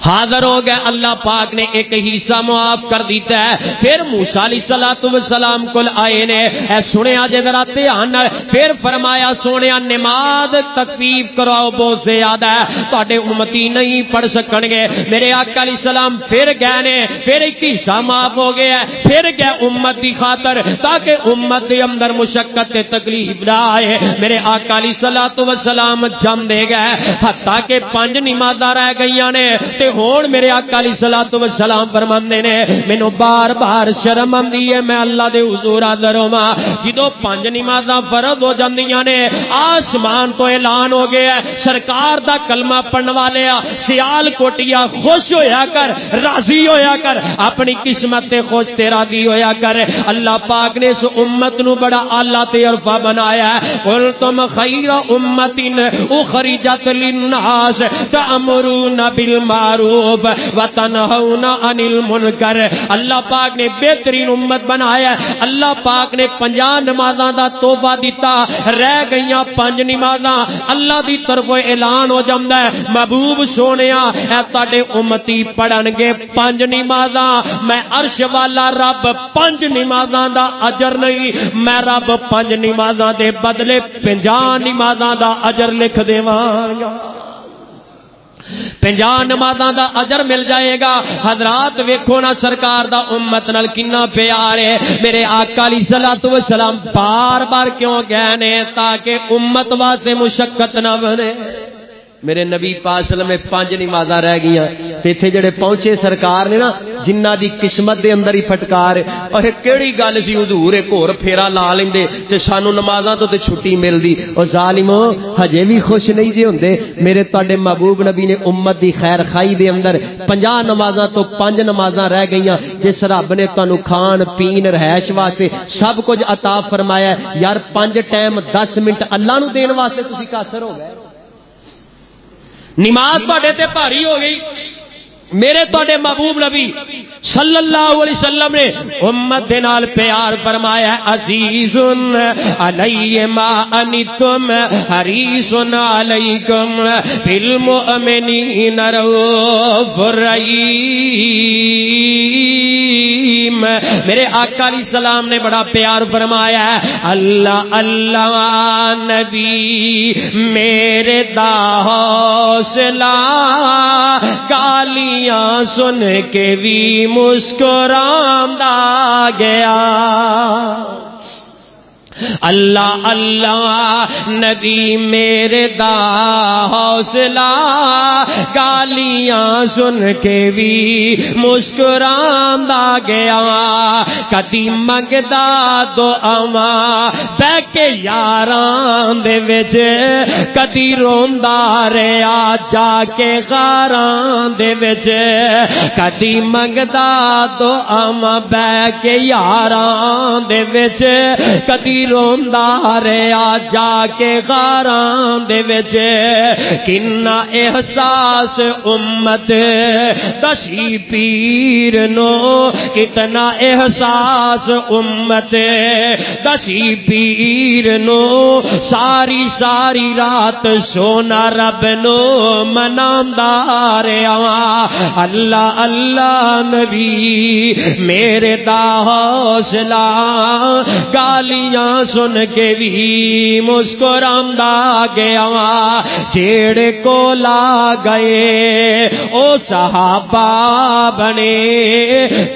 حاضر ہو گئے. اللہ پاک نے ایک حصہ معاف کر دیتا ہے. پھر موسیٰ علیہ السلام کل آئے نے اے سنیا جے ذرا دھیان نال, پھر فرمایا سونیا نماز تخفیف کراؤ بہت زیادہ ہے تواڈے امتی نہیں پڑھ سکن گے. میرے آقا علیہ السلام پھر گئے نے, پھر ایک حصہ معاف ہو گیا, پھر گئے امت دی خاطر تاکہ امت دے اندر مشقت تے تکلیف نہ آئے. میرے آقا علیہ السلام جم دے گئے حتیٰ کہ 5 نمازاں رہ گئیاں نے تے ہون میرے آقا علیہ السلام فرماندے نے مینوں بار بار شرم آندی ہے میں اللہ دے حضور حاضر ہوواں. جدوں 5 نمازاں فرض ہو جاندیاں نے آسمان تو اعلان ہو گیا سرکار دا کلمہ پڑھن والےا سیال کوٹیا خوش ہویا کر, راضی ہویا کر, اپنی قسمت تے خوش تے راضی ہویا کر. اللہ پاک نے اس امت نو بڑا اعلی تے عرفہ بنایا ہے. قلتم خیر امۃ اخرجت للناس تأمرون بالمعروف بالمعروف وتنہون عن المنکر. اللہ پاک نے بہترین امت بنایا. اللہ پاک نے 50 نمازاں دا توبہ دیتا, رہ گئیاں 5 نمازاں. اللہ دی طرف اعلان ہو جاندا ہے محبوب سونیا اے تہاڈے امتی پڑھن گے 5 نمازاں, میں عرش والا رب 5 نمازاں دا اجر نہیں, میں رب 5 نمازاں دے بدلے 50 نمازاں دا اجر لکھ دیواں گا. 50 نمازاں دا اجر مل جائے گا. حضرات ویکھو نا سرکار دا امت نال کنا پیار ہے. میرے آقا علیہ الصلوۃ والسلام بار بار کیوں گئے نے تاکہ امت واسطے مشقت نہ بنے. میرے نبی پاک صلی اللہ علیہ وسلم 5 نمازاں رہ گئیاں تے ایتھے جڑے پہنچے سرکار نے نا جنہ دی قسمت دے اندر ہی پھٹکار اور کیڑی گل سی حضور ایک ہور پھیرا لا لیندے تے سانو نمازاں تو تے چھٹی ملدی. او ظالمو ہجے بھی خوش نہیں جے ہوندے. میرے تواڈے محبوب نبی نے امت دی خیر خائی دے اندر 50 نمازاں تو 5 نمازاں رہ گئیاں. جس رب نے تانوں کھان پین رہائش واسطے سب کچھ عطا فرمایا ہے یار 5 ٹائم 10 منٹ اللہ نو دین واسطے تسی قاصر ہو گئے. نماز تواڈے تے بھاری ہو گئی. میرے تواڈے محبوب نبی صلی اللہ علیہ وسلم نے امت دے نال پیار فرمایا عزیز علی ما انتم حریص علیکم بالمؤمنین رؤوف رحیم. میرے آقا علیہ السلام نے بڑا پیار فرمایا ہے اللہ اللہ نبی میرے دا حوصلہ گالیاں سن کے بھی مسکراندا گیا. اللہ اللہ نبی میرے دا حوصلہ گالیاں سن کے بھی مسکراندا گیا. کدی منگدا دعاواں بہ کے یاراں دے وچ کدی روندا رہیا جا کے غاراں دے وچ. کدی منگدا دعاواں بہ کے یاراں دے وچ کدی روندا رہیا جا کے غاراں دے وچ. کنا احساس امت دشی پیر نو کتنا احساس امت دشی پیر نو ساری ساری رات سونا رب نو مناندا رہیا. اللہ اللہ نبی میرے دا حوصلہ گالیاں سن کے بھی مسکراندا گیا. جیڑے کو لا گئے او صحابہ بنے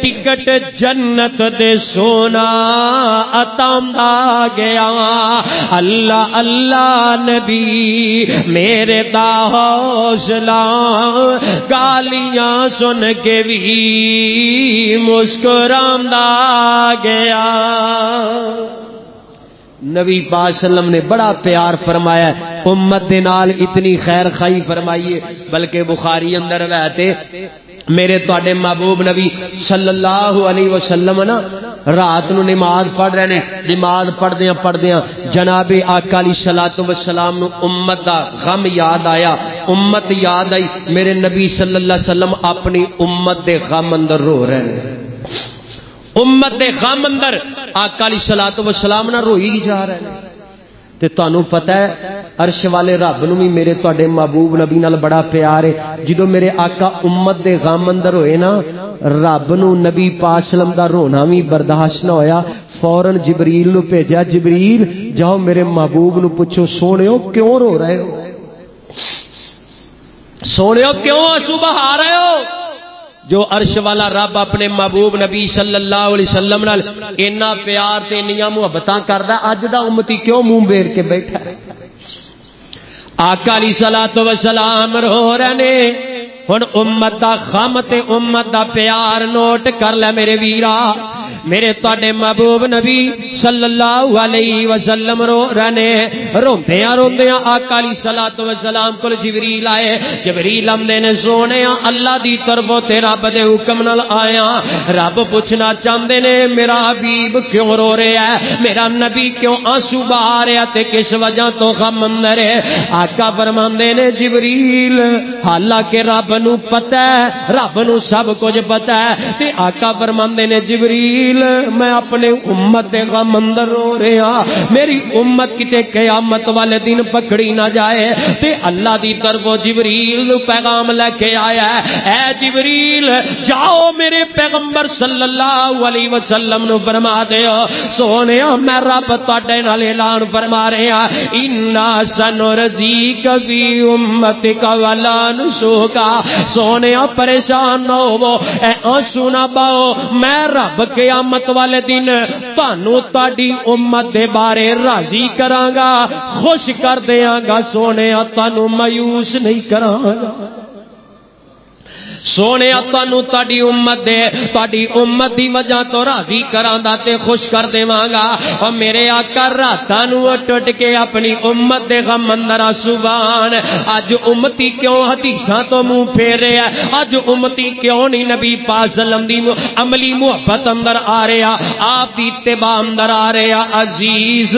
ٹکٹ جنت دے سونا عطاندا گیا. اللہ اللہ نبی میرے دا حوصلہ گالیاں سن کے بھی مسکراندا گیا. نبی پاک صلی اللہ علیہ وسلم نے بڑا پیار فرمایا امت دے نال اتنی خیر خائی فرمائیے. بلکہ بخاری اندر روایت ہے میرے تواڈے محبوب نبی صلی اللہ علیہ وسلم نا رات نو نماز پڑھ رہے نے. نماز پڑھدیاں جناب آقا علیہ الصلوۃ والسلام نو امت دا غم یاد آیا. امت یاد آئی. میرے نبی صلی اللہ علیہ وسلم اپنی امت دے غم اندر رو رہے ہیں. امت دے غم اندر آقا علیہ الصلوۃ والسلام نہ روئی جا رہے ہیں. تے تانوں پتہ ہے عرش والے رب نو بھی میرے تواڈے محبوب نبی نال بڑا پیار ہے. جدوں میرے آقا امت دے غم اندر ہوئے نا رب نو نبی پاک صلی اللہ علیہ وسلم دا رونا بھی برداشت نہ ہویا. فوراً جبریل نو بھیجا جبریل جاؤ میرے محبوب نو پوچھو سونےو کیوں رو رہے ہو. سونےو کیوں آنسو بہا رہے ہو. جو عرش والا رب اپنے محبوب نبی صلی اللہ علیہ وسلم نال اینا پیار تے انیاں محبتاں کردا اج دا امتی کیوں منہ بیر کے بیٹھا ہے. آقا علیہ الصلوۃ والسلام رو رہے نے. ہن امت دا غم تے امت دا پیار نوٹ کر لے میرے ویرا. میرے تواڈے محبوب نبی صلی اللہ علیہ وسلم رو رہنے روندیاں روندیاں آقا علیہ الصلوۃ والسلام کول جبریل آئے جبریل آمدے نے سونیا اللہ دی طرفوں تے رب دے حکم نال آیا رب پوچھنا چاہندے نے میرا حبیب کیوں رو رہا ہے میرا نبی کیوں آنسو بہا رہا تے کس وجہ تو غم اندر ہے آقا فرماندے نے جبریل حالانکہ رب نو پتہ ہے رب نو سب کچھ پتہ ہے تے آقا فرماندے نے جبریل میں اپنے امت دے غم اندر رو رہا میری امت کتے قیامت والے دن پکڑی نہ جائے تے اللہ دی طرفوں جبریل نو پیغام لے کے آیا ہے اے جبریل جاؤ میرے پیغمبر صلی اللہ علیہ وسلم نو فرما دیو سونیا میں رب تواڈے نال اعلان فرما رہا انا سنرزیک فی امتک ولا نسوکا سونیا پریشان نہ ہو اے آنسو نہ باؤ میں رب قیامت والے دن تانوں تاڈی امت دے بارے راضی کراں گا خوش کر دیاں گا سونیا تانوں مایوس نہیں کراں گا سونے تانوں تاڈی امت دے تاڈی امت دی وجہ تو راضی کراندا تے خوش کر دیواں گا او میرے آقا راتاں نوں اٹھ اٹھ کے اپنی امت دے غم اندر سبحان اج امتی کیوں حدیثاں تو منہ پھیر رہا ہے اج امتی کیوں نہیں نبی پاک صلی اللہ علیہ وسلم دی عملی محبت اندر آ رہا آپ دی اتباع اندر آ رہا عزیز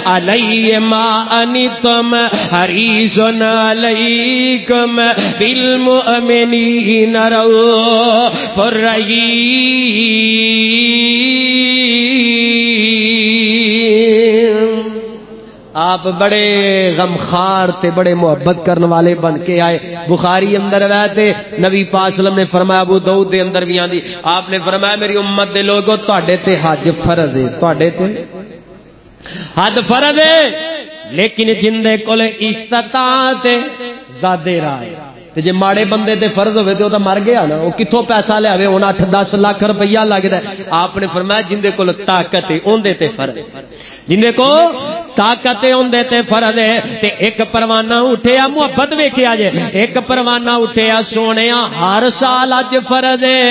علیہ ما انتم حریص علیکم بالمؤمنین رؤوف رحیم آپ بڑے غمخار تے بڑے محبت کرنے والے بن کے آئے بخاری اندر رہتے نبی پاک صلی اللہ علیہ وسلم نے فرمایا ابو داؤد دے اندر بھی آندی آپ نے فرمایا میری امت دے لوگوں تواڈے تے حج فرض ہے تواڈے تے حج فرض ہے لیکن جن دے کول استطاعت زیادہ رائے تے جے ماڑے بندے تے فرض ہوئے تے او تے مر گیا نا او کتھوں پیسہ لے آوے ہن 8-10 لاکھ روپیہ لگدا ہے آپ نے فرمایا جن دے کول طاقت ہے اون دے تے فرض جن دے کو طاقت ہے اون دے تے فرض ہے تے ایک پروانہ اٹھیا محبت ویکھیا جے ایک پروانہ اٹھیا سونیا ہر سال اج فرض ہے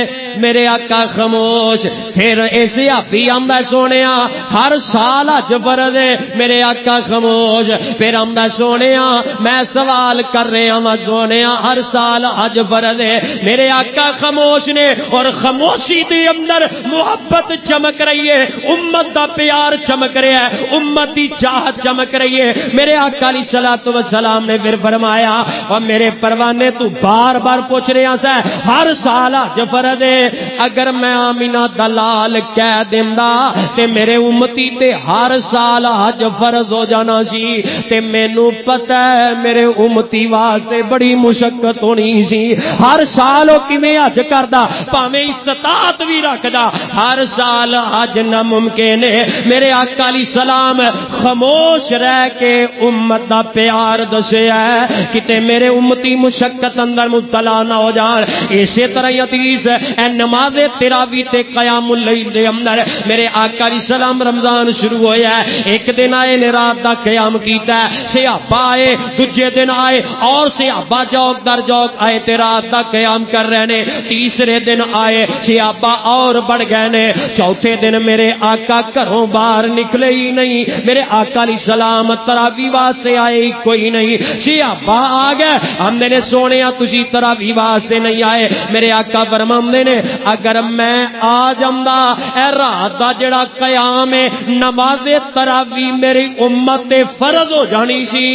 میرے آقا خاموش پھر ایسے آپی آمدہ سونیا ہر سال اج فرض ہے میرے آقا خاموش پھر آمدہ سونیا میں سوال کر رہا ہوں سونیا ہر سال اج فرض ہے میرے آقا خاموش نے اور خاموشی دے اندر محبت چمک رہی ہے امت دا پیار چمک رہا ہے امت دی چاہت چمک رہی ہے میرے آقا علیہ الصلوۃ والسلام نے پھر فرمایا اور میرے پروانے تو بار بار پوچھ رہا سا ہر سال اج فرض ہے اگر میں آمینہ دلال کہہ دیندا تے میرے امتی تے ہر سال اج فرض ہو جانا سی تے مینوں پتہ ہے میرے امتی واسطے بڑی مشقت ہونی سی ہر سال او کیویں حج کردا بھاویں استطاعت بھی رکھدا ہر سال حج ناممکن ہے میرے آقا علیہ السلام خاموش رہ کے امت دا پیار دسیا ہے کتے میرے امتی مشقت اندر مبتلا نہ ہو جان اسی طرح حدیث اے نماز تراویح تے قیام اللیل دے اندر میرے آقا علیہ السلام رمضان شروع ہویا ہے ایک دن آئے نے رات دا قیام کیتا ہے صحابہ آئے دوجے دن آئے اور صحابہ جوک در جوک آئے تے رات دا قیام کر رہے نے تیسرے دن آئے صحابہ اور بڑھ گئے نے چوتھے دن میرے آقا گھروں باہر نکلے ہی نہیں میرے آقا علیہ السلام تراویح واسطے آئے ہی کوئی نہیں صحابہ آ گئے ہم نے سونیا تسی تراویح واسطے نہیں آئے میرے آقا فرماندے نے اگر میں آ جاندا اے رات دا جڑا قیام ہے نماز تراویح میری امت تے فرض ہو جانی سی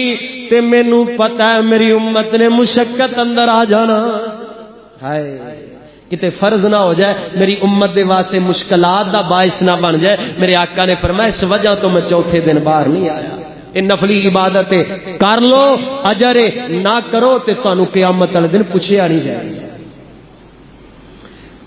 تے مینوں پتہ ہے میری امت نے مشقت اندر آ جانا ہائے کتے فرض نہ ہو جائے میری امت دے واسطے مشکلات دا باعث نہ بن جائے میرے آقا نے فرمایا اس وجہ تو میں چوتھے دن باہر نہیں آیا یہ نفلی عبادت کر لو اجر نہ کرو تے تانوں قیامت والے دن پوچھیا نہیں جائے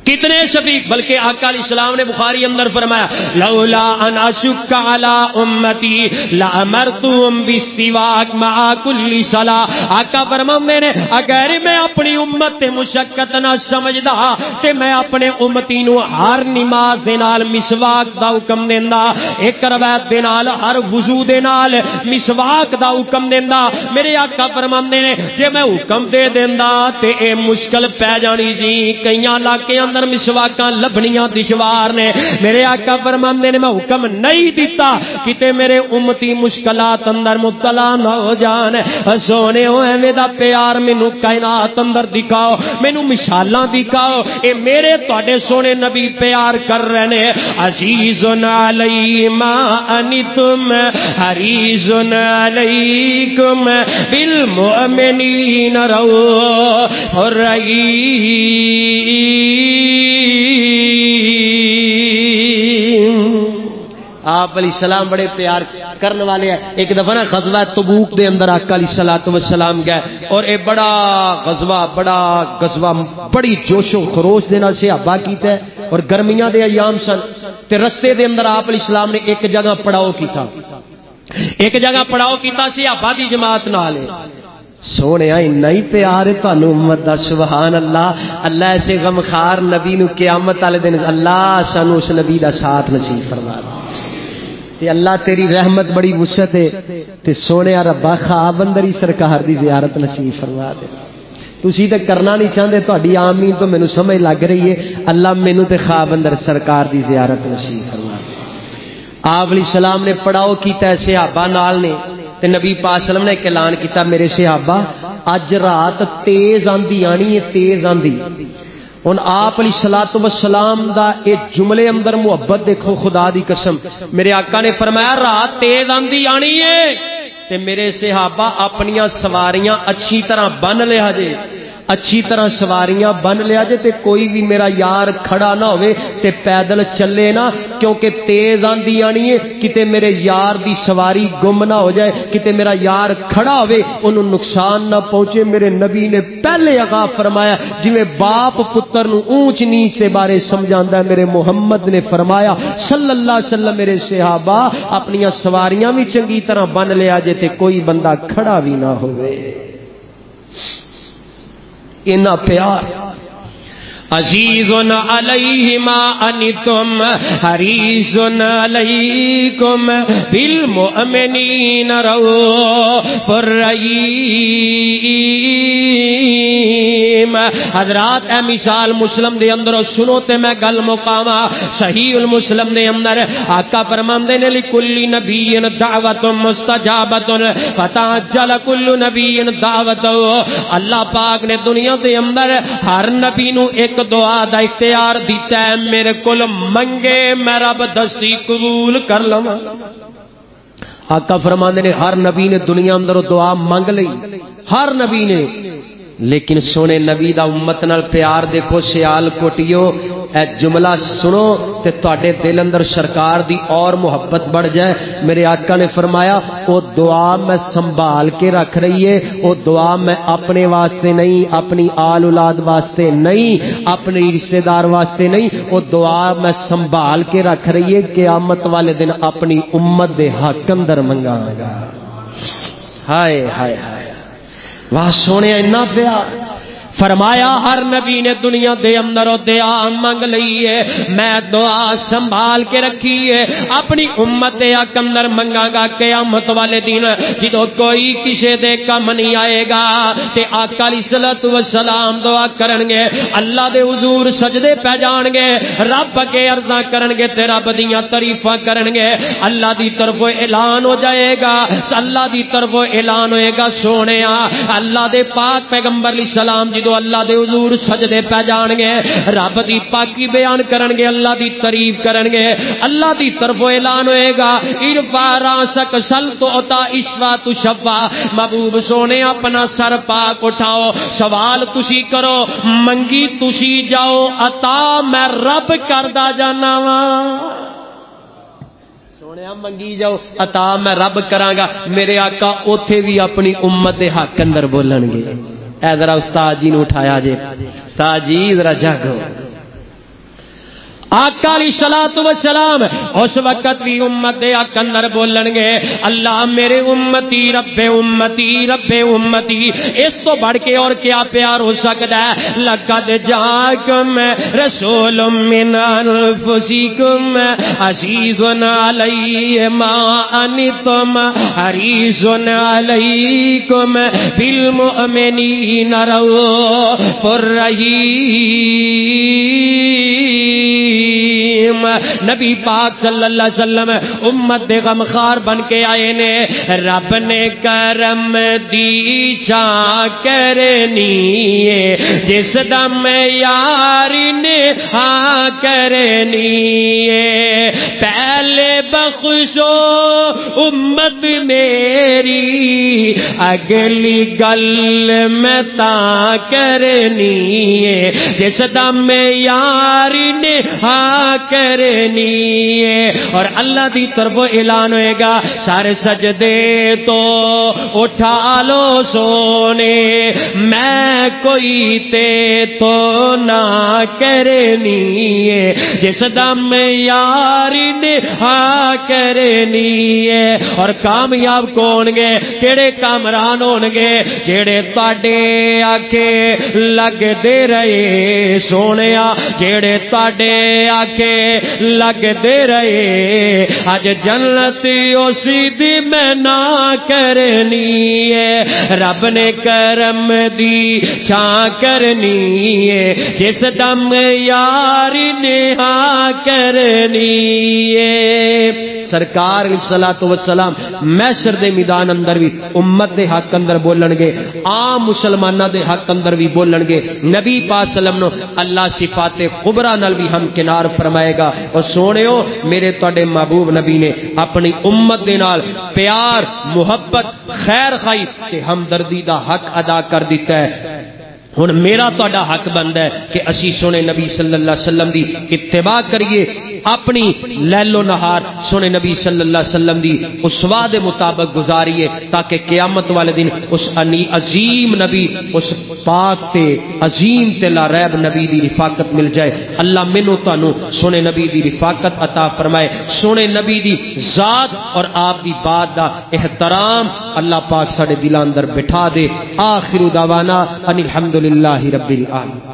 کتنے شفیق بلکہ آقا علیہ السلام نے بخاری اندر فرمایا لولا ان اشک علی امتی لامرتهم بالسواک مع كل صلاۃ آقا فرماندے نے اگر میں اپنی امت تے مشقت نہ سمجھدا تے میں اپنے امتی نو ہر نماز دے نال مسواک دا حکم دیندا ایک روایت دے نال ہر وضو دے نال مسواک دا حکم دیندا میرے آقا فرماندے نے جے میں حکم دے دیندا تے اے مشکل پہ جانی سی کئی علاقے اندر مسواکاں لبنیاں دشوار نے، میرے آقا فرماندے نے میں حکم نہیں دیتا کتے میرے امتی مشکلات اندر مبتلا نہ ہو جان۔ سونے ایویں دا پیار مینوں کائنات اندر دکھاؤ، مینوں مثالاں دکھاؤ، اے میرے تواڈے سونے نبی پیار کر رہے نے۔ عزیز علی ما انتم حریص علیکم بالمؤمنین رؤوف رحیم۔ آپ علیہ السلام بڑے پیار کرنے والے ہیں۔ ایک دفعہ نا غزوہ تبوک دے اندر آقا علیہ السلام گئے اور اے بڑا غزوہ بڑی جوش و خروش دے نال صحابہ کیتا ہے، اور گرمیاں دے ایام سن تے رستے دے اندر آپ علیہ السلام نے ایک جگہ پڑاؤ کیتا صحابہ دی جماعت نال۔ سونے اتنا ہی پیار ہے تانوں امت دا، سبحان اللہ۔ اللہ ایسے غمخار نبی نو قیامت والے دن اللہ سانو اس نبی دا ساتھ نصیب فرما دے تے اللہ تیری رحمت بڑی وسعت ہے تے سونے ربا خواب اندر ہی سرکار دی زیارت نصیب فرما دے۔ تسی تے کرنا نہیں چاہندے، تہاڈی آمین تو مینوں سمجھ لگ رہی ہے، اللہ مینوں تے خواب اندر سرکار دی زیارت نصیب فرما دے۔ آپ علیہ السلام نے پڑاؤ کیتا ہے صحابہ نال نے تے نبی پاک صلی اللہ علیہ وسلم نے ایک اعلان کیتا، میرے صحابہ اج رات تیز آندھی آنی ہے، تیز آندھی۔ ہن آپ علیہ الصلوۃ والسلام دا اے جملے اندر محبت دیکھو، خدا دی قسم، میرے آقا نے فرمایا رات تیز آندھی آنی ہے تے میرے صحابہ اپنیاں سواریاں اچھی طرح بن لیا جے، اچھی طرح سواریاں بن لیا جے تے کوئی بھی میرا یار کھڑا نہ ہوئے تے پیدل چلے نا، کیونکہ تیز آندھی آنی ہے، کتے میرے یار دی سواری گم نہ ہو جائے، کتے میرا یار کھڑا ہوئے انہوں نقصان نہ پہنچے۔ میرے نبی نے پہلے آغاز فرمایا جویں باپ پتر نو اونچ نیچ سے بارے سمجھاندا ہے، میرے محمد نے فرمایا صلی اللہ علیہ وسلم میرے صحابہ اپنیاں سواریاں بھی چنگی طرح بن لیا جے تے کوئی بندہ کھڑا بھی نہ ہوئے۔ اینا پیار۔ عزیز علیہ ما انتم حریص علیکم بالمؤمنین رؤوف رحیم۔ حضرات اے مثال مسلم دے اندر سنو تے میں گل مقاما، صحیح المسلم دے اندر آقا فرماندے نے لکل نبی دعوت مستجابت فتعجل کل نبی دعوت۔ اللہ پاک نے دنیا دے اندر ہر نبی نو ایک دعا دا اختیار دیتا ہے، میرے کول منگے میں رب دستی قبول کر لواں۔ آقا فرماندے نے ہر نبی نے دنیا اندر دعا مانگ لئی، ہر نبی نے، لیکن سونے نبی دا امت نال پیار دیکھو۔ سیال کوٹیو اے جملہ سنو تے تواڈے دل اندر سرکار دی اور محبت بڑھ جائے۔ میرے آقا نے فرمایا او دعا میں سنبھال کے رکھ رہی ہے، او دعا میں اپنے واسطے نہیں، اپنی آل اولاد واسطے نہیں، اپنے رشتہ دار واسطے نہیں، او دعا میں سنبھال کے رکھ رہی ہے، قیامت والے دن اپنی امت دے حق اندر منگاں گا۔ ہائے ہائے ہائے، واہ سونے اتنا پیار۔ فرمایا ہر نبی نے دنیا دے اندر دعا مانگ لئی ہے، میں دعا سنبھال کے رکھی ہے، اپنی امت دے حق اندر منگاں گا۔ قیامت والے دن جدوں کوئی کسے دے کم نہیں آئے گا تے آقا علیہ الصلوۃ والسلام دعا کرن گے، اللہ دے حضور سجدے پہ جان گے، رب کے عرضاں کرن گے تے رب دیاں تعریفاں کرن گے، اللہ دی طرفوں اعلان ہو جائے گا، اللہ دی طرفوں اعلان ہوئے گا سونےا اللہ دے پاک پیغمبر علیہ السلام جدو اللہ دے حضور سجدے پہ جان گے، رب دی پاکی بیان کرن گے، اللہ دی تعریف کرن گے، اللہ دی طرفوں اعلان ہوئے گا ارفع راسک سل تو عطا اشفا تو شفا، محبوب سونے اپنا سر پاک اٹھاؤ، سوال تسی کرو، منگی تسی جاؤ، عطا میں رب کردا جانا وا۔ منگی جاؤ عطا میں رب کراں گا۔ میرے آقا اوتھے بھی اپنی امت دے حق اندر بولن گے۔ اے ذرا استاد جی نے اٹھایا جے، استاد جی ذرا جاگو۔ آقا علیہ الصلوۃ والسلام اس وقت بھی امت دے حق اندر بولن گے، اللہ میرے امتی رب امتی رب امتی۔ اس تو بڑھ کے اور کیا پیار ہو سکتا ہے؟ لقد جاءکم رسول من انفسکم عزیز علیہ ما انتم حریص علیکم بالمؤمنین رؤوف رحیم۔ نبی پاک صلی اللہ علیہ وسلم امت دے غمخار بن کے آئے نے رب نے کرم دی چاں کرنی ہے جس دم یاری نے ہاں کرنی ہے پہلے بخشو امت میری اگلی گل میں تا کرنی ہے جس دم یاری نے ہاں کرنی ہے اور اللہ دی طرف اعلان ہوئے گا سارے سجدے تو اٹھا لو سونے میں کوئی تے تو نہ کرنی ہے جس دم یاری نے ہاں کرنی ہے اور کامیاب کون گے کیڑے کامران ہون گے جیڑے تاڈے آکھے لگ دے رہے سونیا جیڑے تاڈے آکھے لگ دے رہے اج جنت اسی دی میں نہ کرنی ہے رب نے کرم دی چھاں کرنی ہے جس دم یاری نے ہاں کرنی ہے سرکار علیہ الصلوۃ والسلام محشر دے میدان اندر بھی امت دے حق اندر بولن گے عام مسلماناں دے حق اندر بھی بولن گے نبی پاک صلی اللہ علیہ وسلم نو اللہ صفات قبرا نال بھی ہم کنار فرمائے گا اور سونےو میرے تواڈے محبوب نبی نے اپنی امت دے نال پیار محبت خیر خائی تے ہمدردی دا حق ادا کر دیتا ہے ہن میرا تہاڈا حق بندا ہے کہ اسی سونے نبی صلی اللہ علیہ وسلم دی اتباع کریے اپنی لیل و نہار سونے نبی صلی اللہ علیہ وسلم دی اسوا دے مطابق گزاریے تاکہ قیامت والے دن اس عظیم نبی اس پاک تے عظیم تے لا ریب نبی دی رفاقت مل جائے اللہ مینوں تانوں سونے نبی دی رفاقت عطا فرمائے سونے نبی دی ذات اور آپ دی بات دا احترام اللہ پاک ساڈے دلاں اندر بٹھا دے آخر دعوانا ان الحمدللہ رب العالمین